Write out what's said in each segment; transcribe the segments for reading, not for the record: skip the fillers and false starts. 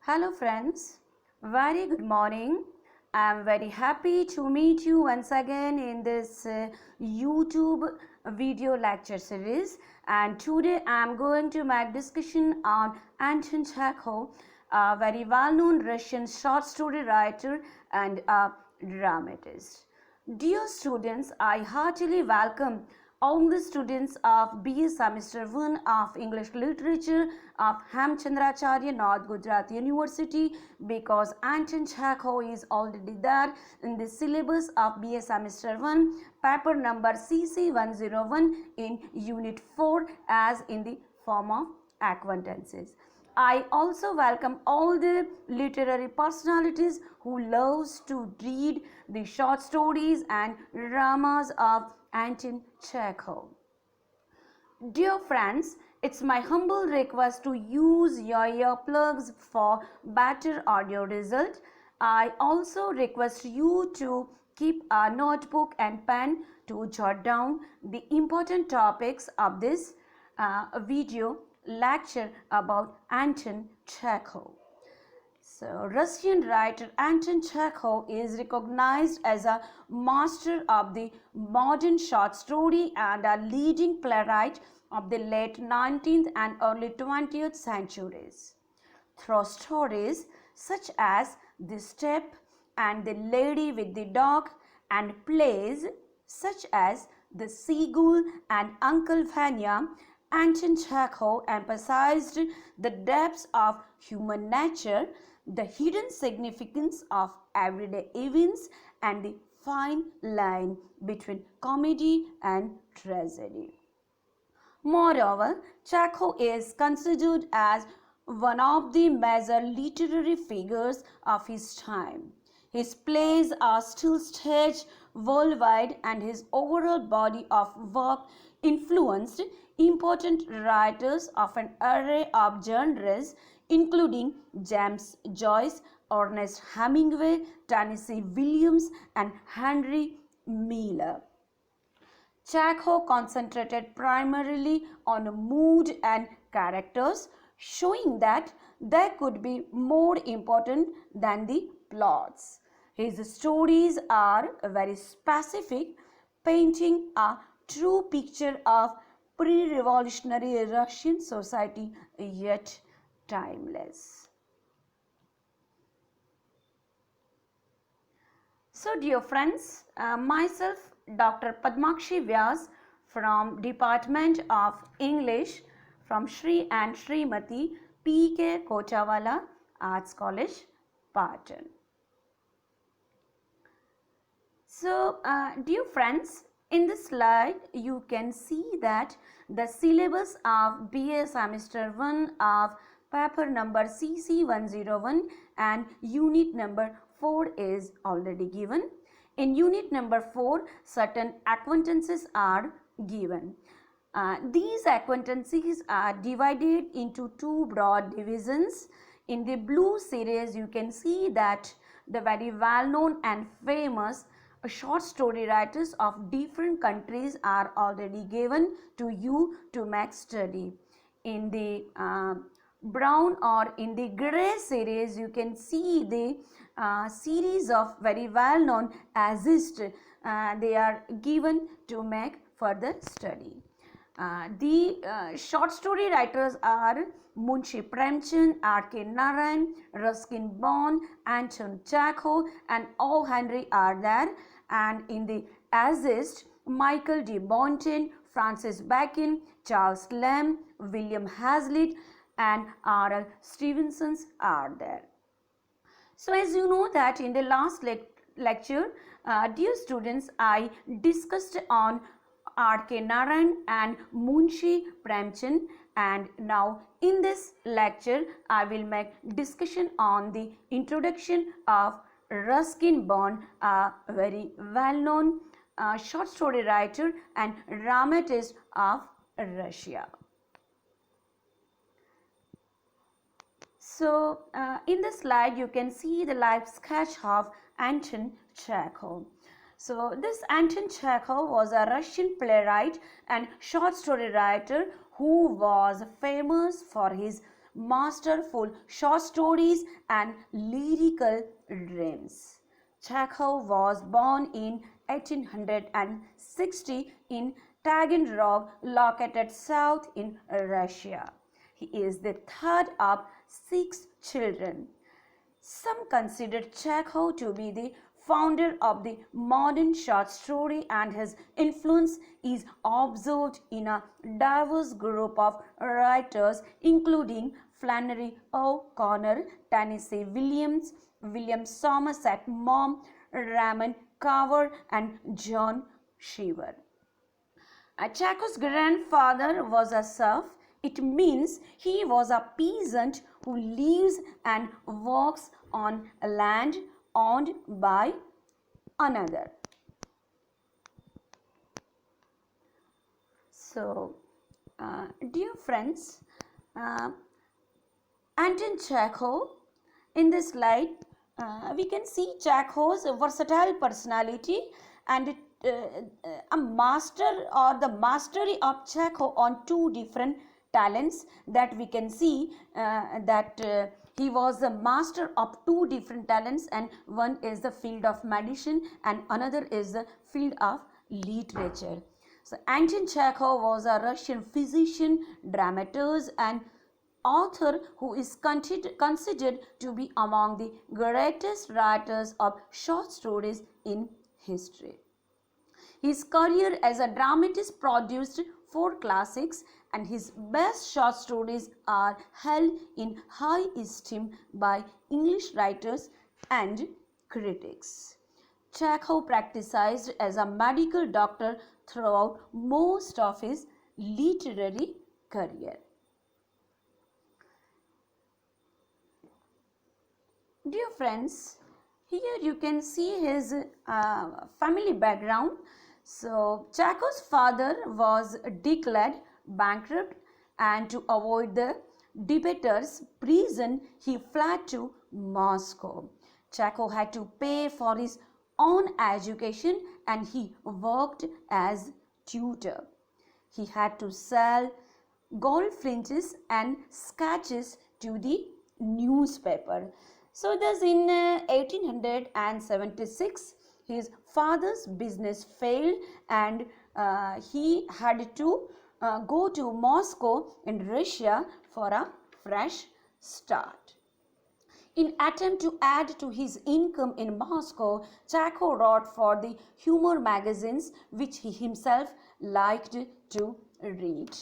Hello friends, very good morning. I am very happy to meet you once again in this YouTube video lecture series, and today I am going to make discussion on Anton Chekhov, a very well-known Russian short story writer and a dramatist. Dear students, I heartily welcome all the students of BA Semester 1 of English Literature of Hemchandracharya North Gujarat University, because Anton Chekhov is already there in the syllabus of BA Semester 1, paper number CC101 in Unit 4 as in the form of acquaintances. I also welcome all the literary personalities who loves to read the short stories and dramas of Anton Chekhov. Dear friends, it's my humble request to use your earplugs for better audio result. I also request you to keep a notebook and pen to jot down the important topics of this video lecture about Anton Chekhov. So, Russian writer Anton Chekhov is recognized as a master of the modern short story and a leading playwright of the late 19th and early 20th centuries. Through stories such as The Step and The Lady with the Dog, and plays such as The Seagull and Uncle Vanya, Anton Chekhov emphasized the depths of human nature, the hidden significance of everyday events, and the fine line between comedy and tragedy. Moreover, Chekhov is considered as one of the major literary figures of his time. His plays are still staged worldwide, and his overall body of work influenced important writers of an array of genres, including James Joyce, Ernest Hemingway, Tennessee Williams, and Henry Miller. Chekhov concentrated primarily on mood and characters, showing that they could be more important than the plots. His stories are very specific, painting a true picture of pre-revolutionary Russian society, yet timeless. So dear friends, myself Dr. Padmakshi Vyas from Department of English from Shri and Srimati P.K. Kotawala Arts College, Patan. So dear friends, in this slide you can see that the syllabus of BA Semester 1 of paper number CC101 and unit number 4 is already given. In unit number 4, certain acquaintances are given. These acquaintances are divided into two broad divisions. In the blue series, you can see that the very well-known and famous short story writers of different countries are already given to you to make study. In the brown or in the gray series, you can see the series of very well known essayists. They are given to make further study. The short story writers are Munshi Premchand, R.K. Narayan, Ruskin Bond, Anton Chekhov, and O. Henry are there. And in the essayist, Michael de Botton, Francis Bacon, Charles Lamb, William Hazlitt, and R.L. Stevenson are there. So as you know that in the last lecture, dear students, I discussed on R.K. Narayan and Munshi Premchand, and now in this lecture I will make discussion on the introduction of Ruskin Bond, a very well-known short story writer and dramatist of Russia. So in the slide you can see the life sketch of Anton Chekhov. So this Anton Chekhov was a Russian playwright and short story writer who was famous for his masterful short stories and lyrical dreams. Chekhov was born in 1860 in Taganrog, located south in Russia. He is the third of six children. Some consider Chekhov to be the founder of the modern short story, and his influence is observed in a diverse group of writers including Flannery O'Connor, Tennessee Williams, William Somerset Maugham, Raymond Carver, and John Cheever. Chekhov's grandfather was a serf. It means he was a peasant who lives and works on land owned by another. So, dear friends, Anton Chekhov, in this slide, we can see Chekhov's versatile personality and a master or the mastery of Chekhov on two different talents that we can see that he was a master of two different talents, and one is the field of medicine and another is the field of literature. So Anton Chekhov was a Russian physician, dramatist and author who is considered to be among the greatest writers of short stories in history. His career as a dramatist produced 4 classics, and his best short stories are held in high esteem by English writers and critics. Chekhov practiced as a medical doctor throughout most of his literary career. Dear friends, here you can see his family background. So Chekhov's father was declared bankrupt, and to avoid the debtors' prison, he fled to Moscow. Chekhov had to pay for his own education and he worked as tutor. He had to sell gold flinches and sketches to the newspaper. So thus in 1876 his father's business failed, and he had to go to Moscow in Russia for a fresh start. In attempt to add to his income in Moscow, Chekhov wrote for the humor magazines which he himself liked to read.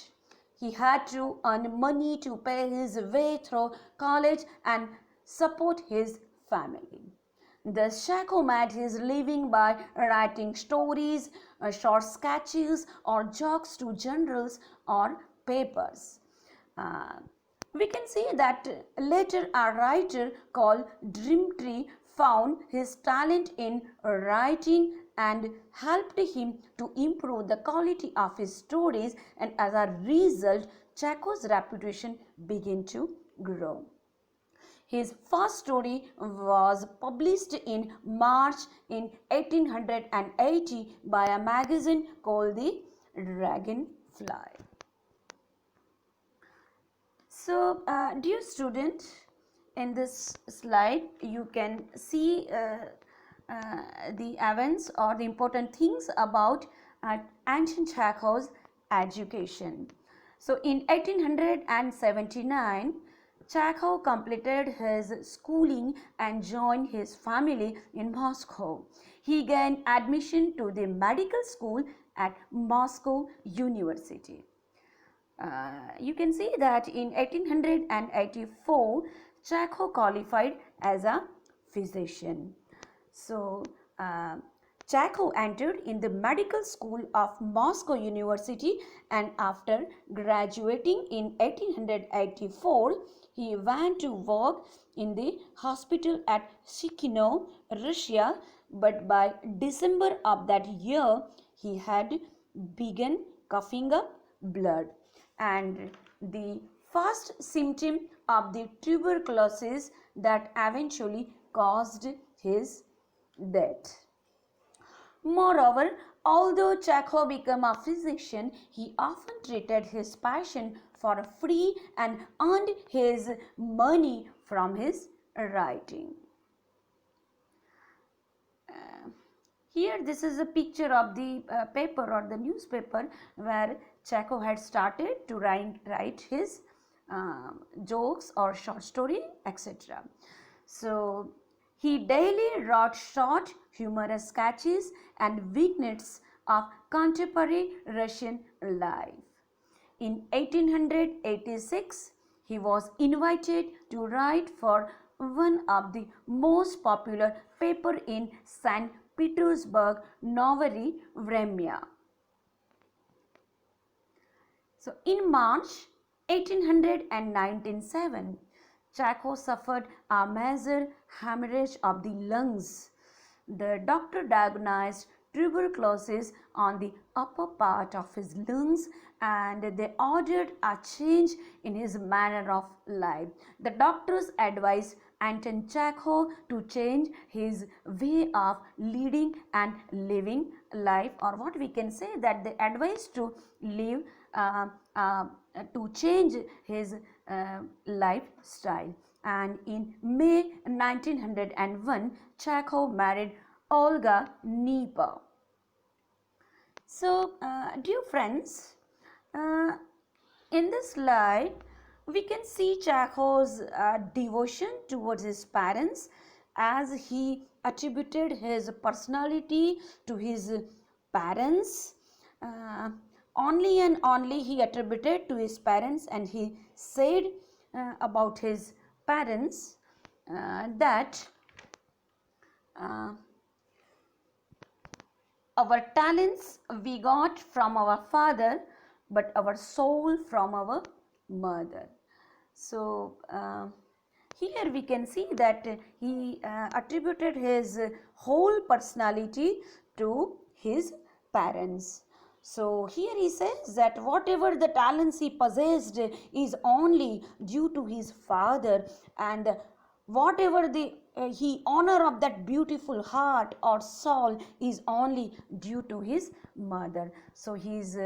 He had to earn money to pay his way through college and support his family. Thus Chekhov made his living by writing stories, short sketches or jokes to journals or papers. We can see that later a writer called Dmitri found his talent in writing and helped him to improve the quality of his stories, and as a result Chekhov's reputation began to grow. His first story was published in March in 1880 by a magazine called the Dragonfly. So, dear student, in this slide you can see the events or the important things about Anton Chekhov's education. So, in 1879, Chekhov completed his schooling and joined his family in Moscow. He gained admission to the medical school at Moscow University. You can see that in 1884, Chekhov qualified as a physician. So, Chekhov entered in the medical school of Moscow University, and after graduating in 1884, he went to work in the hospital at Chisinau, Russia, but by December of that year, he had begun coughing up blood, and the first symptom of the tuberculosis that eventually caused his death. Moreover, although Chekhov became a physician, he often treated his passion for free and earned his money from his writing. Here this is a picture of the paper or the newspaper where Chekhov had started to write his jokes or short story, etc. So he daily wrote short humorous sketches and vignettes of contemporary Russian life. In 1886, he was invited to write for one of the most popular paper in St. Petersburg, Novaya Vremya. So in March 1897, Chekhov suffered a major hemorrhage of the lungs. The doctor diagnosed tuberculosis on the upper part of his lungs and they ordered a change in his manner of life. The doctors advised Anton Chekhov to change his way of leading and living life, or what we can say that they advised to live to change his lifestyle. And in May 1901, Chekhov married Olga Neper. So, dear friends, in this slide, we can see Chekhov's devotion towards his parents, as he attributed his personality to his parents. Only and only he attributed to his parents, and he said about his parents that our talents we got from our father, but our soul from our mother. So here we can see that he attributed his whole personality to his parents. So here he says that whatever the talents he possessed is only due to his father, and whatever the he honor of that beautiful heart or soul is only due to his mother. So his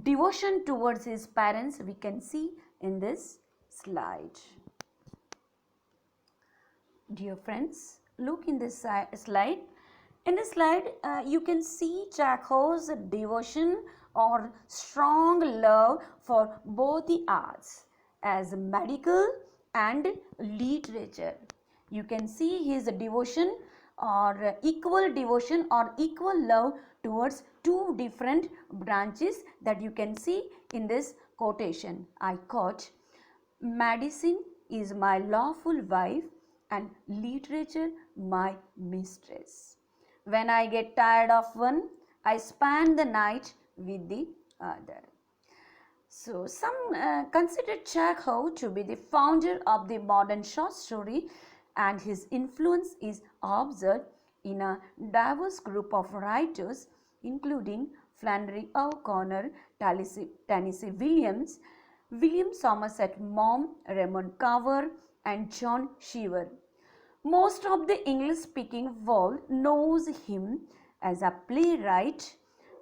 devotion towards his parents we can see in this slide. Dear friends, look in this slide. In this slide, you can see Chekhov's devotion or strong love for both the arts, as medical and literature. You can see his devotion or equal love towards two different branches that you can see in this quotation. I quote, "Medicine is my lawful wife and literature my mistress. When I get tired of one, I spend the night with the other." So some consider Chekhov to be the founder of the modern short story, and his influence is observed in a diverse group of writers including Flannery O'Connor, Tennessee Williams, William Somerset Maugham, Raymond Carver, and John Cheever. Most of the English-speaking world knows him as a playwright,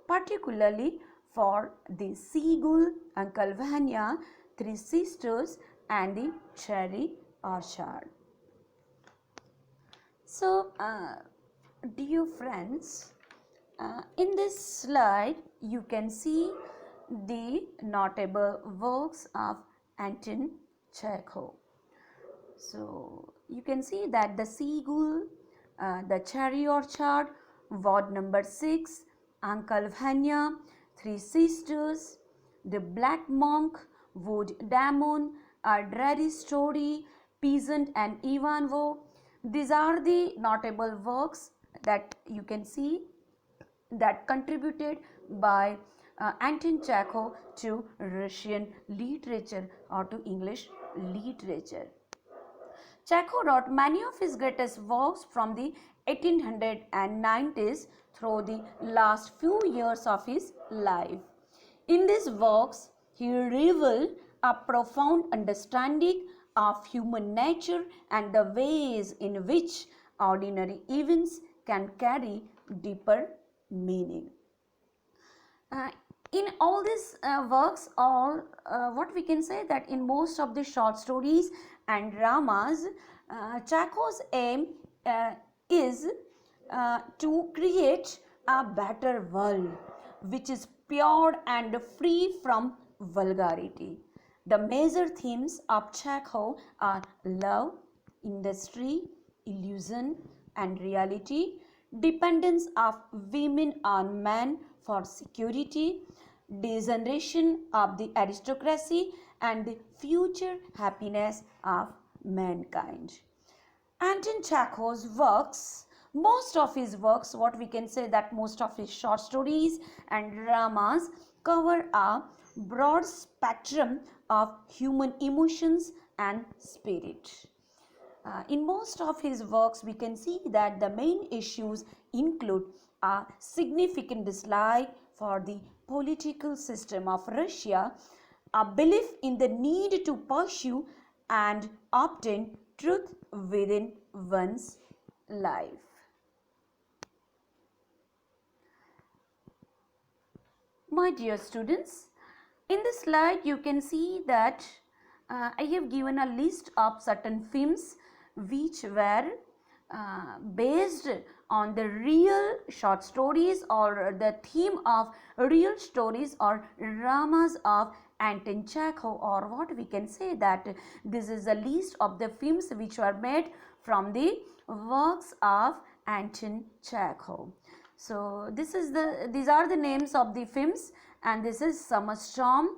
particularly for The Seagull, Uncle Vanya, Three Sisters, and The Cherry Orchard. So, dear friends, in this slide you can see the notable works of Anton Chekhov. So you can see that The Seagull, The Cherry Orchard, Ward Number 6, Uncle Vanya, Three Sisters, The Black Monk, Wood Damon, A Dreary Story, Peasant and Ivanhoe. These are the notable works that you can see that contributed by Anton Chekhov to Russian literature or to English literature. Chekhov wrote many of his greatest works from the 1890s through the last few years of his life. In these works, he revealed a profound understanding of human nature and the ways in which ordinary events can carry deeper meaning. In all these works, all what we can say that in most of the short stories and dramas, Chekhov's aim is to create a better world which is pure and free from vulgarity. The major themes of Chekhov are love, industry, illusion, and reality, dependence of women on men for security, degeneration of the aristocracy, and the future happiness of mankind. Anton Chekhov's works, most of his works, what we can say that most of his short stories and dramas cover a broad spectrum of human emotions and spirit. In most of his works, we can see that the main issues include a significant dislike for the political system of Russia, a belief in the need to pursue and obtain truth within one's life. My dear students, in this slide you can see that I have given a list of certain films which were based on the real short stories or the theme of real stories or dramas of Anton Chekhov, or what we can say that this is a list of the films which were made from the works of Anton Chekhov. So these are the names of the films, and this is Summer Storm.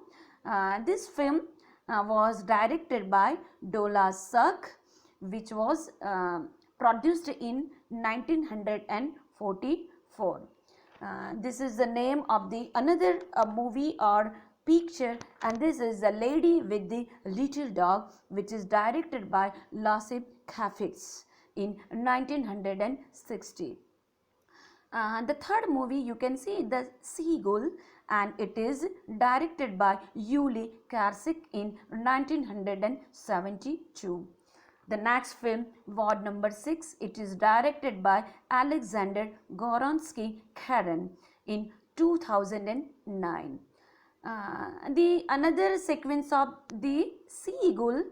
This film was directed by Dola Suk, which was produced in 1944. This is the name of the another movie or picture, and this is The Lady with the Little Dog, which is directed by Lasse Kafitz in 1960. The third movie you can see The Seagull, and it is directed by Yuli Karsik in 1972. The next film, Ward Number 6, it is directed by Alexander Goronsky Karen in 2009. The another sequence of The Seagull,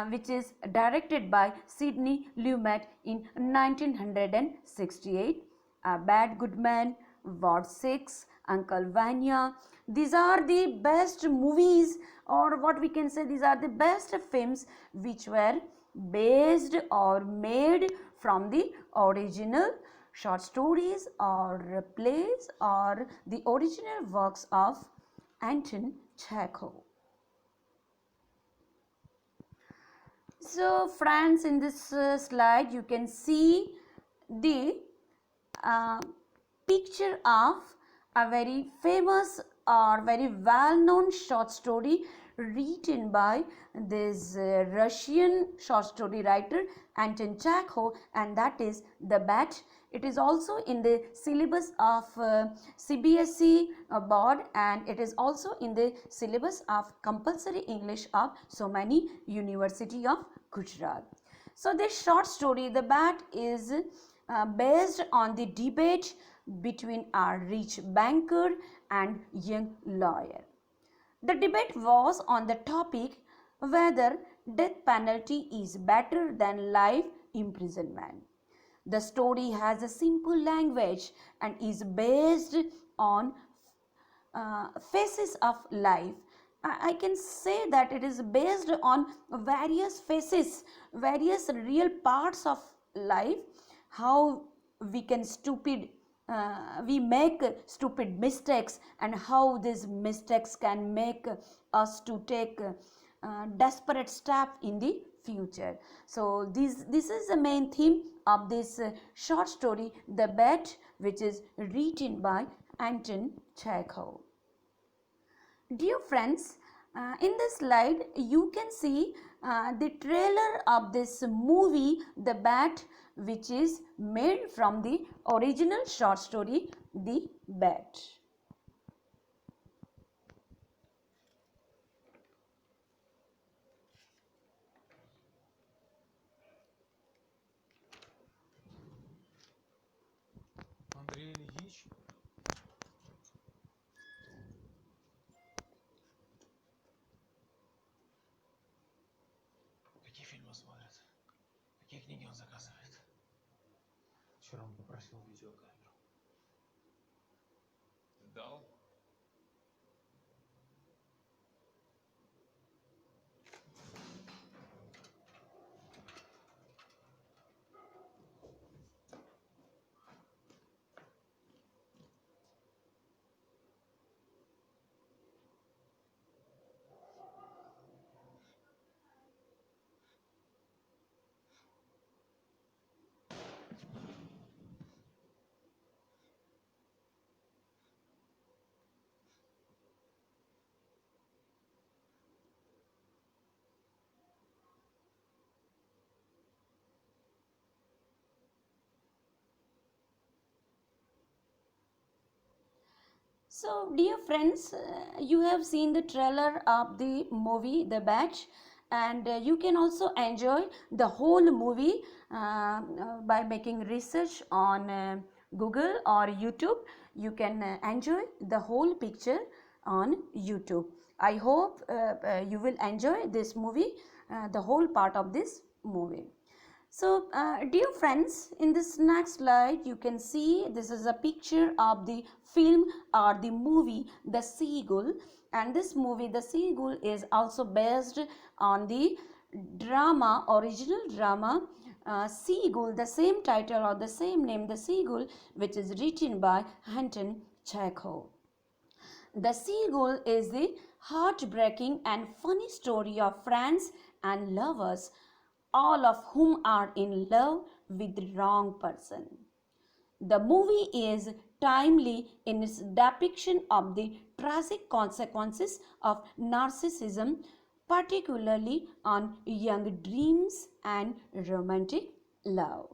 which is directed by Sidney Lumet in 1968. A Bad Good Man, Ward 6, Uncle Vanya. These are the best movies, or what we can say, these are the best films which were based or made from the original short stories or plays or the original works of Anton Chekhov. So friends, in this slide you can see the picture of a very famous or very well-known short story written by this Russian short story writer Anton Chekhov, and that is The Bat. It is also in the syllabus of CBSE board, and it is also in the syllabus of compulsory English of so many University of Gujarat. So this short story, The Bat, is based on the debate between a rich banker and young lawyer. The debate was on the topic whether death penalty is better than life imprisonment. The story has a simple language and is based on phases of life. I can say that it is based on various phases, various real parts of life, how we can we make stupid mistakes, and how these mistakes can make us to take desperate step in the future. So this is the main theme of this short story, The Bat, which is written by Anton Chekhov. Dear friends, in this slide you can see the trailer of this movie The Bat, which is made from the original short story The Bat. Андрей Ильич Какие книги он заказывает? Вчера он попросил видеокамеру. Ты дал? So, dear friends, you have seen the trailer of the movie The Batch, and you can also enjoy the whole movie by making research on Google or YouTube. You can enjoy the whole picture on YouTube. I hope you will enjoy this movie, the whole part of this movie. So, dear friends, in this next slide, you can see this is a picture of the film or the movie The Seagull, and this movie The Seagull is also based on the drama, original drama Seagull, the same title or the same name, The Seagull, which is written by Anton Chekhov. The Seagull is the heartbreaking and funny story of friends and lovers, all of whom are in love with the wrong person. The movie is timely in its depiction of the tragic consequences of narcissism, particularly on young dreams and romantic love.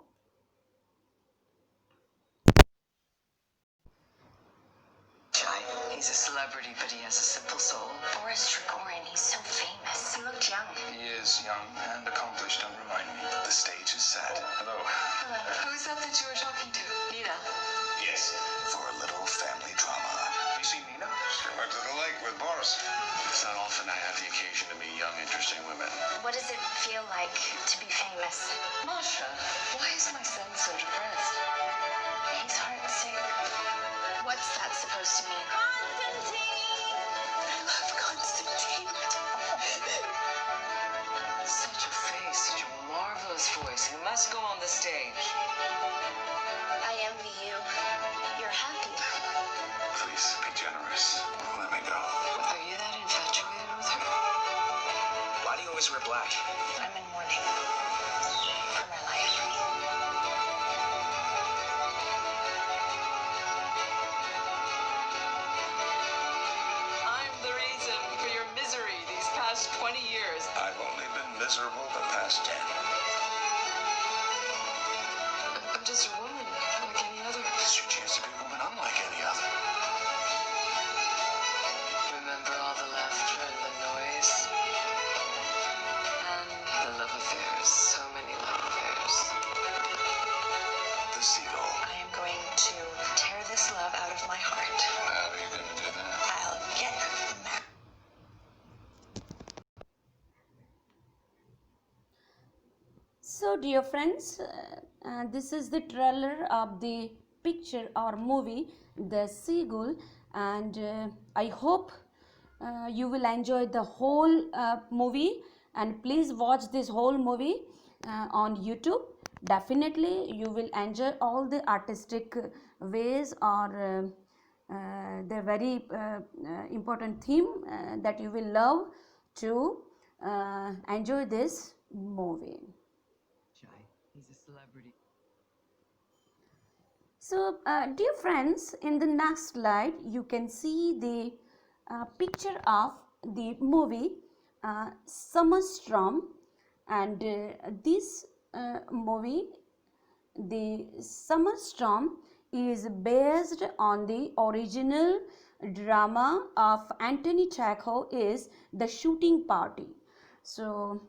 He's a celebrity, but he has a simple soul. Boris Trigorin, he's so famous. He looked young. He is young and accomplished, don't remind me. The stage is set. Hello. Hello. Who's that you were talking to? Nina. Yes. For a little family drama. You see Nina? She went to the lake with Boris. It's not often I have the occasion to meet young, interesting women. What does it feel like to be famous? Masha, why is my son so depressed? He's heartsick. What's that supposed to mean? I love Constantine. Such a face, such a marvelous voice. He must go on the stage. I envy you. You're happy. Please be generous. Let me go. Are you that infatuated with her? Why do you always wear black? I'm in mourning for my life. I'm the reason for your misery these past 20 years. I've only been miserable the past 10. I'm just a woman, like any other. This is your chance to be a woman unlike any other. Remember all the laughter and the noise? And the love affairs, so many love affairs. The Seagull. I am going to tear this love out of my heart. How are you going to do that? I'll get married. So, dear friends, this is the trailer of the picture or movie The Seagull, and I hope you will enjoy the whole movie, and please watch this whole movie on YouTube. Definitely you will enjoy all the artistic ways or the very important theme that you will love to enjoy this movie. He's a celebrity. So, dear friends, in the next slide, you can see the picture of the movie Summer Storm, and this movie, the Summer Storm, is based on the original drama of Anthony Chekhov, is The Shooting Party. So,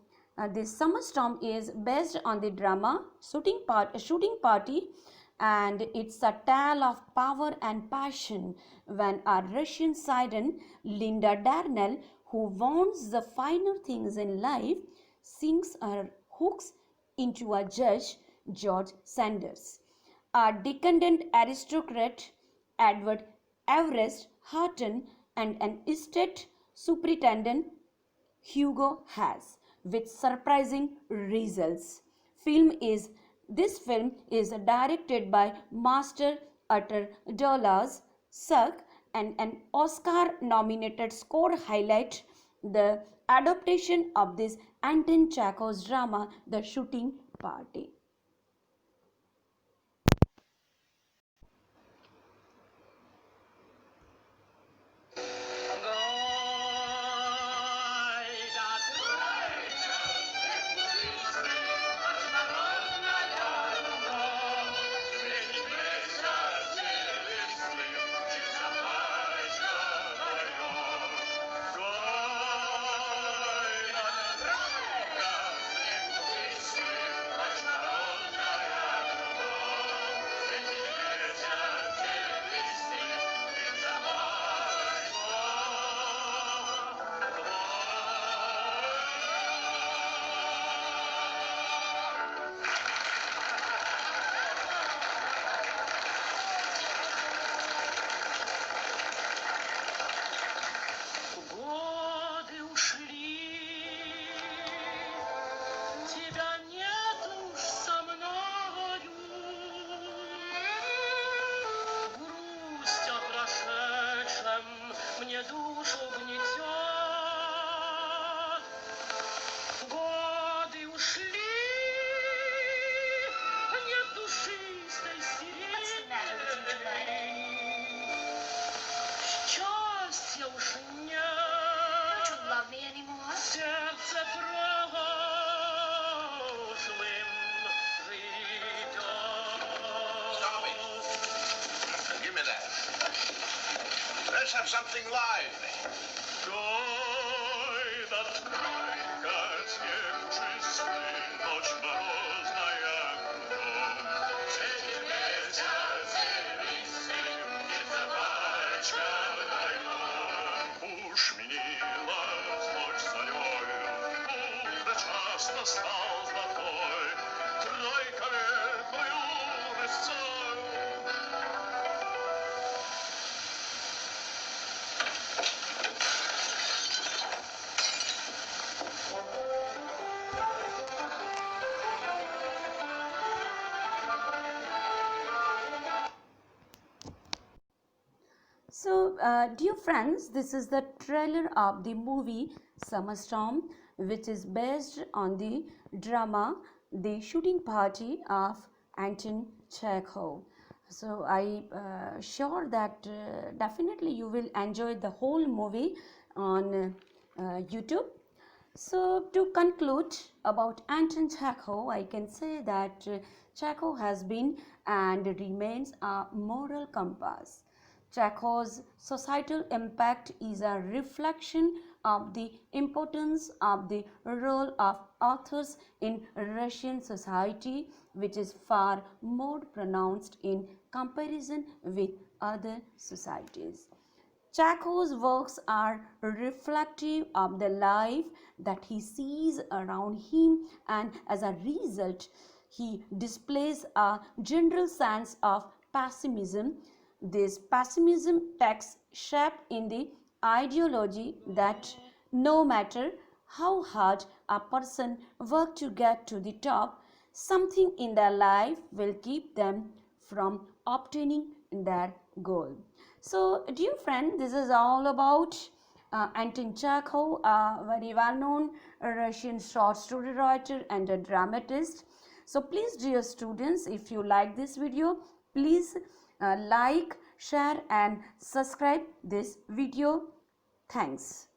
the Summer Storm is based on the drama Shooting Party, and it's a tale of power and passion when a Russian siren, Linda Darnell, who wants the finer things in life, sinks her hooks into a judge, George Sanders, a decadent aristocrat, Edward Everest Horton, and an estate superintendent, Hugo Has, with surprising results. This film is directed by Master Utter Dollars Sugg, and an Oscar-nominated score highlight the adaptation of this Anton Chekhov's drama, The Shooting Party. Годы ушли, тебя нет уж со мною. Грусть о прошедшем мне душу гнетет. Годы ушли, нет душистой сирени. Счастья уж нет. Love me anymore? Сердце прошлым живет. Tommy, give me that. Let's have something lively. Гой да тройка, снег чистый, ночь морозная кругом. Светит месяц серебристый, птица пачка вдвоем. Уж минила ночь зарёю, утро час настал золотой, тройка ветрою рысцою. So, dear friends, this is the trailer of the movie Summer Storm, which is based on the drama The Shooting Party of Anton Chekhov. So, I sure that definitely you will enjoy the whole movie on YouTube. So, to conclude about Anton Chekhov, I can say that Chekhov has been and remains a moral compass. Chekhov's societal impact is a reflection of the importance of the role of authors in Russian society, which is far more pronounced in comparison with other societies. Chekhov's works are reflective of the life that he sees around him, and as a result, he displays a general sense of pessimism. This pessimism takes shape in the ideology that no matter how hard a person works to get to the top, something in their life will keep them from obtaining their goal. So, dear friend, this is all about Anton Chekhov, a very well-known Russian short story writer and a dramatist. So, please, dear students, if you like this video, please like, share and subscribe this video. Thanks.